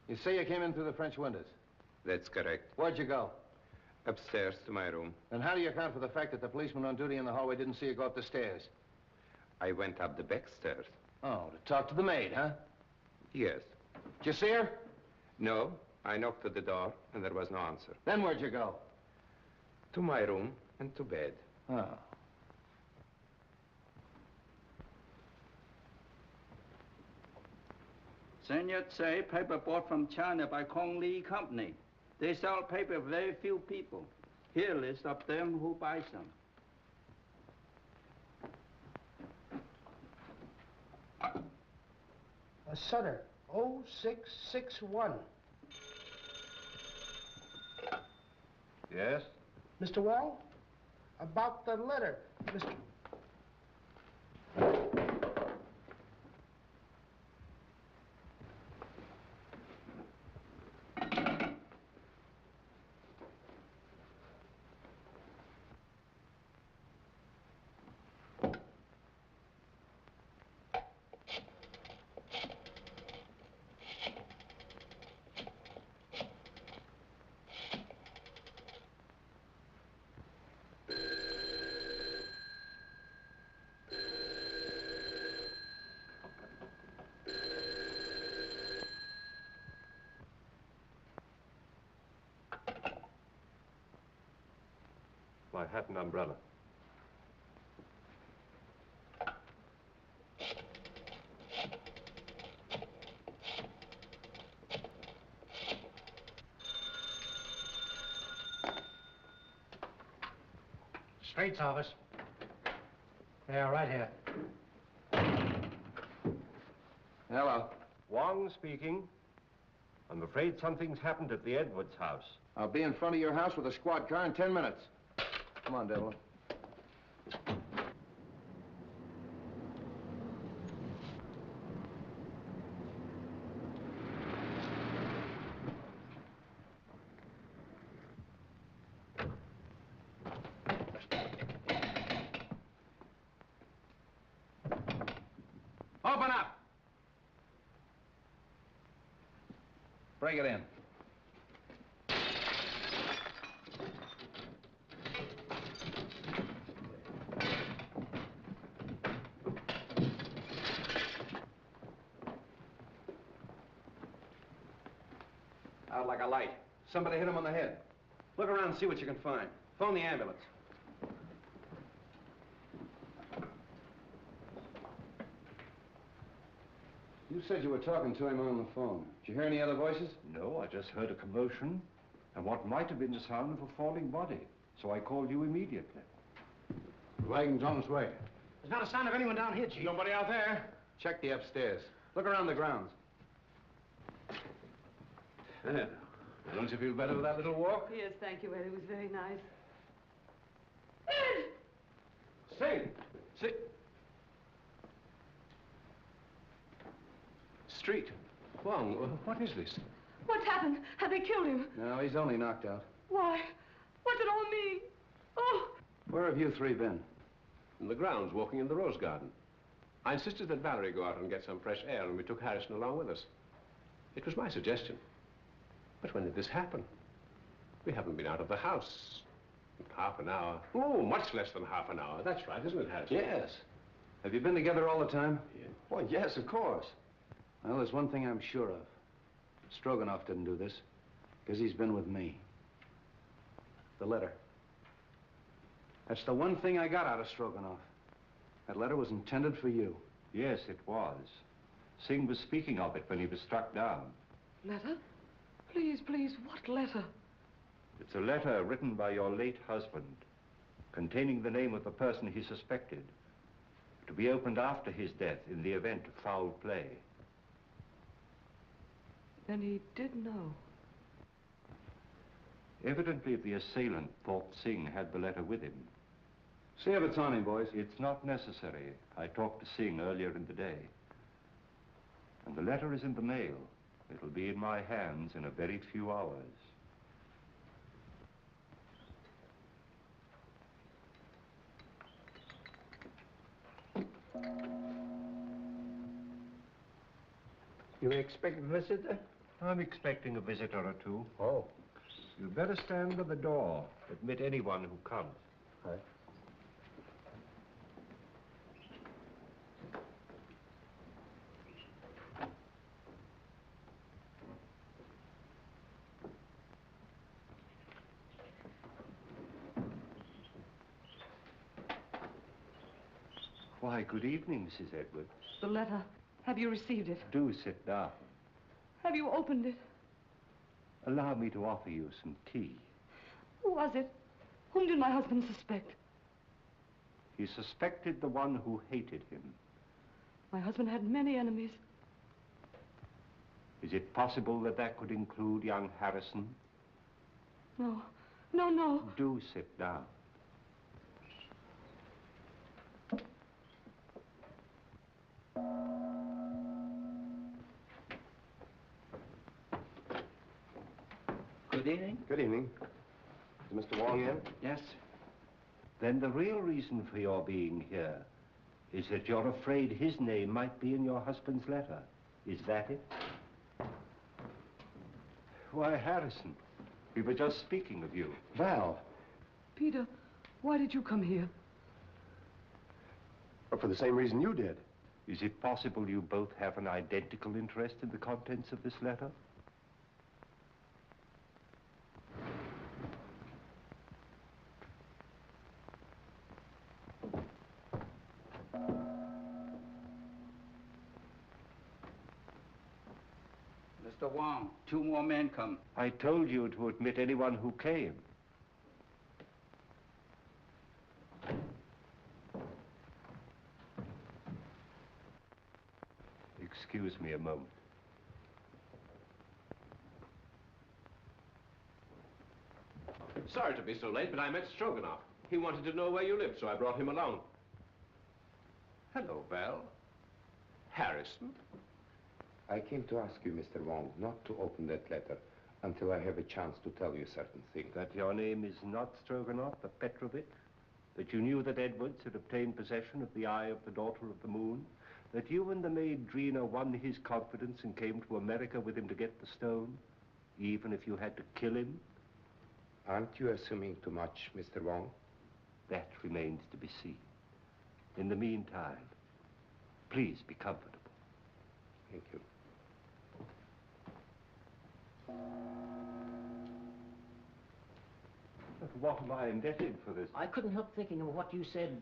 You say you came in through the French windows? That's correct. Where'd you go? Upstairs to my room. And how do you account for the fact that the policeman on duty in the hallway didn't see you go up the stairs? I went up the back stairs. Oh, to talk to the maid, huh? Yes. Did you see her? No, I knocked at the door and there was no answer. Then where'd you go? To my room and to bed. Oh. Senor Tsai, paper bought from China by Kong Lee Company. They sell paper to very few people. Here, list of them who buy some. Sutter, 0661. Yes? Mr. Wong? About the letter, Mr. My hat and umbrella. Straight's office. Yeah, right here. Hello. Wong speaking. I'm afraid something's happened at the Edwards house. I'll be in front of your house with a squad car in 10 minutes. Come on, Devlin. Open up! Bring it in. Out like a light. Somebody hit him on the head. Look around and see what you can find. Phone the ambulance. You said you were talking to him on the phone. Did you hear any other voices? No, I just heard a commotion and what might have been the sound of a falling body. So I called you immediately. The wagon's on its way. There's not a sign of anyone down here, Chief. Nobody out there? Check the upstairs. Look around the grounds. Yeah. Don't you feel better with that little walk? Yes, thank you, Ed. It was very nice. Say, sit. Street. Wong, what is this? What's happened? Have they killed him? No, he's only knocked out. Why? What's it all mean? Oh! Where have you three been? In the grounds, walking in the rose garden. I insisted that Valerie go out and get some fresh air, and we took Harrison along with us. It was my suggestion. But when did this happen? We haven't been out of the house in half an hour. Oh, much less than half an hour. That's right, isn't it, Harrison? Yes. Have you been together all the time? Yeah. Well, yes, of course. Well, there's one thing I'm sure of. Stroganoff didn't do this, because he's been with me. The letter. That's the one thing I got out of Stroganoff. That letter was intended for you. Yes, it was. Singh was speaking of it when he was struck down. Letter? Please, please, what letter? It's a letter written by your late husband, containing the name of the person he suspected, to be opened after his death in the event of foul play. Then he did know. Evidently, the assailant thought Singh had the letter with him. See if it's on him, boys. It's not necessary. I talked to Singh earlier in the day. And the letter is in the mail. It'll be in my hands in a very few hours. You expect a visitor? I'm expecting a visitor or two. Oh. You'd better stand by the door. Admit anyone who comes. Right. Why, good evening, Mrs. Edwards. The letter. Have you received it? Do sit down. Have you opened it? Allow me to offer you some tea. Who was it? Whom did my husband suspect? He suspected the one who hated him. My husband had many enemies. Is it possible that that could include young Harrison? No. No, no. Do sit down. Good evening. Good evening. Is Mr. Wong in? Yes. Then the real reason for your being here is that you're afraid his name might be in your husband's letter. Is that it? Why, Harrison, we were just speaking of you. Val. Peter, why did you come here? For the same reason you did. Is it possible you both have an identical interest in the contents of this letter? Mr. Wong, 2 more men come. I told you to admit anyone who came. Excuse me a moment. Sorry to be so late, but I met Stroganoff. He wanted to know where you lived, so I brought him along. Hello, Val. Harrison? I came to ask you, Mr. Wong, not to open that letter until I have a chance to tell you certain things. That your name is not Stroganoff, but Petrovich? That you knew that Edwards had obtained possession of the Eye of the Daughter of the Moon? That you and the maid Drina won his confidence and came to America with him to get the stone, even if you had to kill him? Aren't you assuming too much, Mr. Wong? That remains to be seen. In the meantime, please be comfortable. Thank you. But what am I indebted for this? I couldn't help thinking of what you said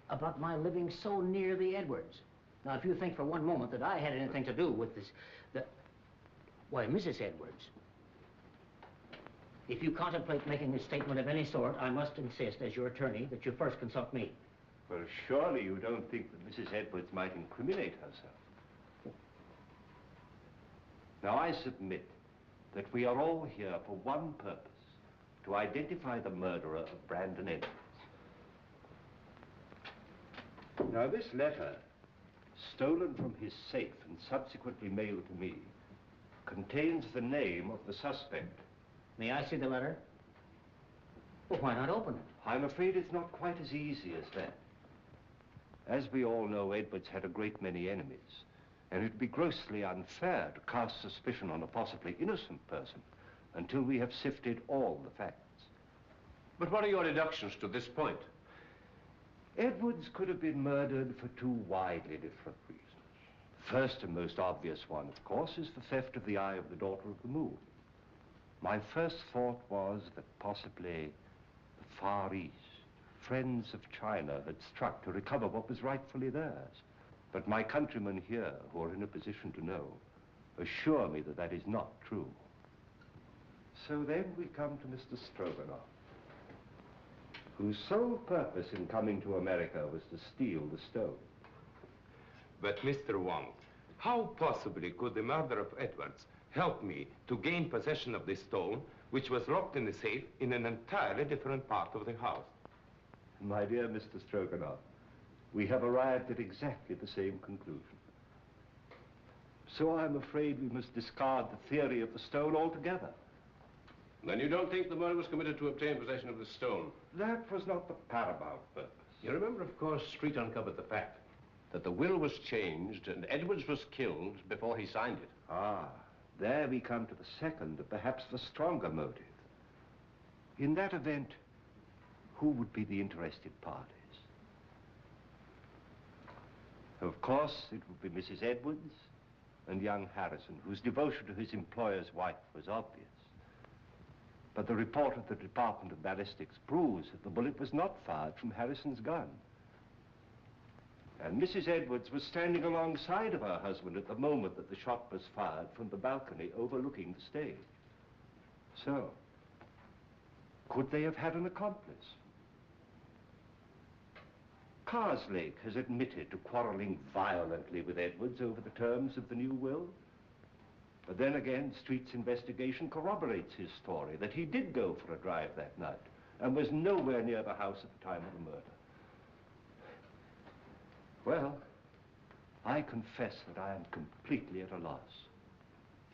about my living so near the Edwards. Now, if you think for one moment that I had anything to do with this, why, Mrs. Edwards, if you contemplate making a statement of any sort, I must insist, as your attorney, that you first consult me. Well, surely you don't think that Mrs. Edwards might incriminate herself. Now, I submit that we are all here for one purpose, to identify the murderer of Brandon Edwards. Now, this letter, stolen from his safe and subsequently mailed to me, contains the name of the suspect. May I see the letter? Well, why not open it? I'm afraid it's not quite as easy as that. As we all know, Edwards had a great many enemies, and it'd be grossly unfair to cast suspicion on a possibly innocent person until we have sifted all the facts. But what are your deductions to this point? Edwards could have been murdered for 2 widely different reasons. The first and most obvious one, of course, is the theft of the Eye of the Daughter of the Moon. My first thought was that possibly the Far East, friends of China, had struck to recover what was rightfully theirs. But my countrymen here, who are in a position to know, assure me that that is not true. So then we come to Mr. Stroganoff, whose sole purpose in coming to America was to steal the stone. But, Mr. Wong, how possibly could the murder of Edwards help me to gain possession of this stone, which was locked in the safe in an entirely different part of the house? My dear Mr. Stroganoff, we have arrived at exactly the same conclusion. So I'm afraid we must discard the theory of the stone altogether. Then you don't think the murder was committed to obtain possession of the stone? That was not the paramount purpose. You remember, of course, Street uncovered the fact that the will was changed and Edwards was killed before he signed it. Ah, there we come to the second, and perhaps the stronger motive. In that event, who would be the interested parties? Of course, it would be Mrs. Edwards and young Harrison, whose devotion to his employer's wife was obvious. But the report of the Department of Ballistics proves that the bullet was not fired from Harrison's gun. And Mrs. Edwards was standing alongside of her husband at the moment that the shot was fired from the balcony overlooking the stage. So, could they have had an accomplice? Karslake has admitted to quarreling violently with Edwards over the terms of the new will. But then again, Street's investigation corroborates his story that he did go for a drive that night and was nowhere near the house at the time of the murder. Well, I confess that I am completely at a loss,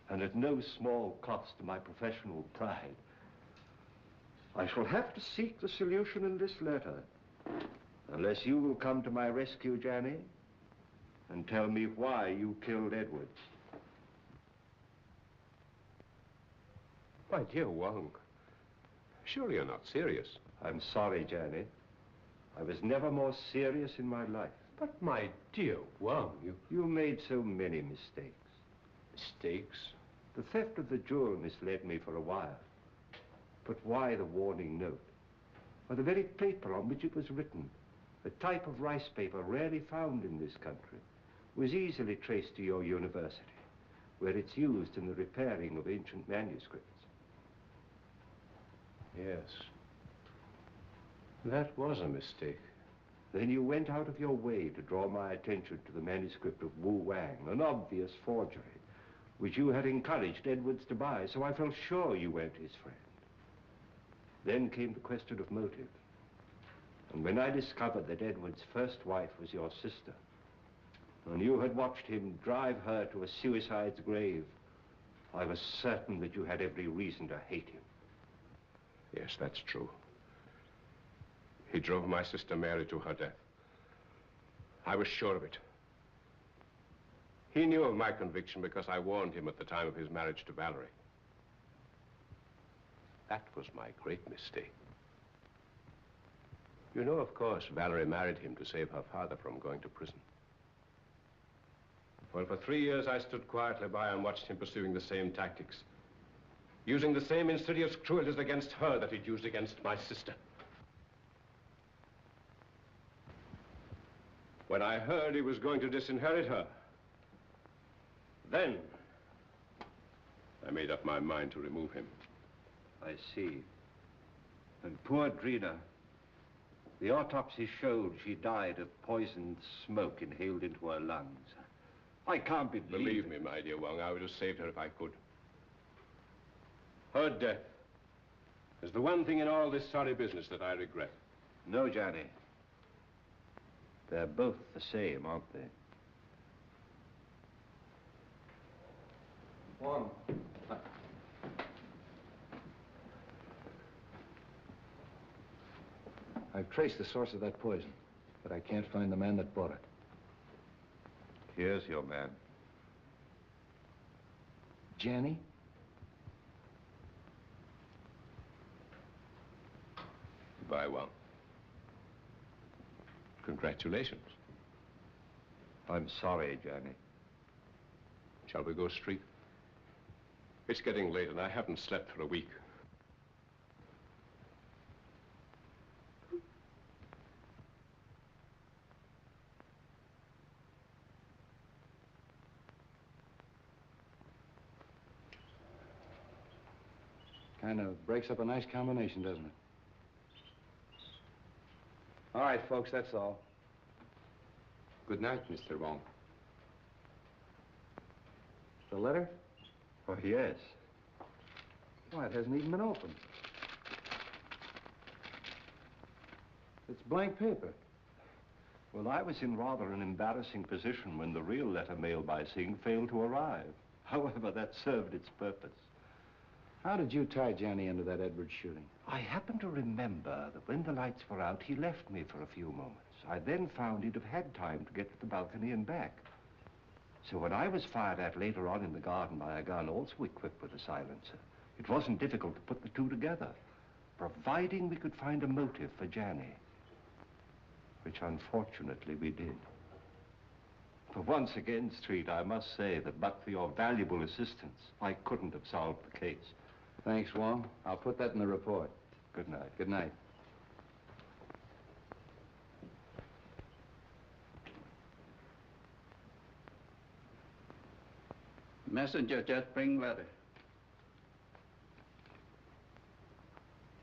and at no small cost to my professional pride. I shall have to seek the solution in this letter, unless you will come to my rescue, Janny, and tell me why you killed Edwards. My dear Wong, surely you're not serious. I'm sorry, Janny. I was never more serious in my life. But my dear Wong, You made so many mistakes. Mistakes? The theft of the jewel misled me for a while. But why the warning note? Or the very paper on which it was written, a type of rice paper rarely found in this country, was easily traced to your university, where it's used in the repairing of ancient manuscripts. Yes. That was a mistake. Then you went out of your way to draw my attention to the manuscript of Wu Wang, an obvious forgery, which you had encouraged Edwards to buy, so I felt sure you weren't his friend. Then came the question of motive. And when I discovered that Edwards' first wife was your sister, and you had watched him drive her to a suicide's grave, I was certain that you had every reason to hate him. Yes, that's true. He drove my sister Mary to her death. I was sure of it. He knew of my conviction because I warned him at the time of his marriage to Valerie. That was my great mistake. You know, of course, Valerie married him to save her father from going to prison. Well, for 3 years, I stood quietly by and watched him pursuing the same tactics, using the same insidious cruelties against her that he'd used against my sister. When I heard he was going to disinherit her, then I made up my mind to remove him. I see. And poor Drina, the autopsy showed she died of poisoned smoke inhaled into her lungs. I can't Believe me, my dear Wong, I would have saved her if I could. Her death is the one thing in all this sorry business that I regret. No, Johnny. They're both the same, aren't they? Wong. I've traced the source of that poison, but I can't find the man that bought it. Here's your man. Janny? Goodbye, Wong. Congratulations. I'm sorry, Johnny. Shall we go street? It's getting late and I haven't slept for a week. Kind of breaks up a nice combination, doesn't it? All right, folks, that's all. Good night, Mr. Wong. The letter? Oh, yes. Why, it hasn't even been opened. It's blank paper. Well, I was in rather an embarrassing position when the real letter mailed by Singh failed to arrive. However, that served its purpose. How did you tie Johnny into that Edwards shooting? I happen to remember that when the lights were out, he left me for a few moments. I then found he'd have had time to get to the balcony and back. So when I was fired at later on in the garden by a gun also equipped with a silencer, it wasn't difficult to put the two together, providing we could find a motive for Johnny, which unfortunately we did. For once again, Street, I must say that but for your valuable assistance, I couldn't have solved the case. Thanks, Wong. I'll put that in the report. Good night. Good night. Messenger just bring letter.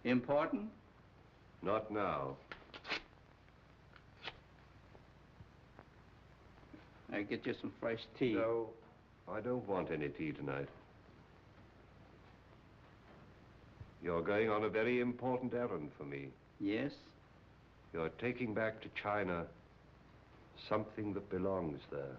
Important? Not now. I get you some fresh tea. No. I don't want any tea tonight. You're going on a very important errand for me. Yes? You're taking back to China something that belongs there.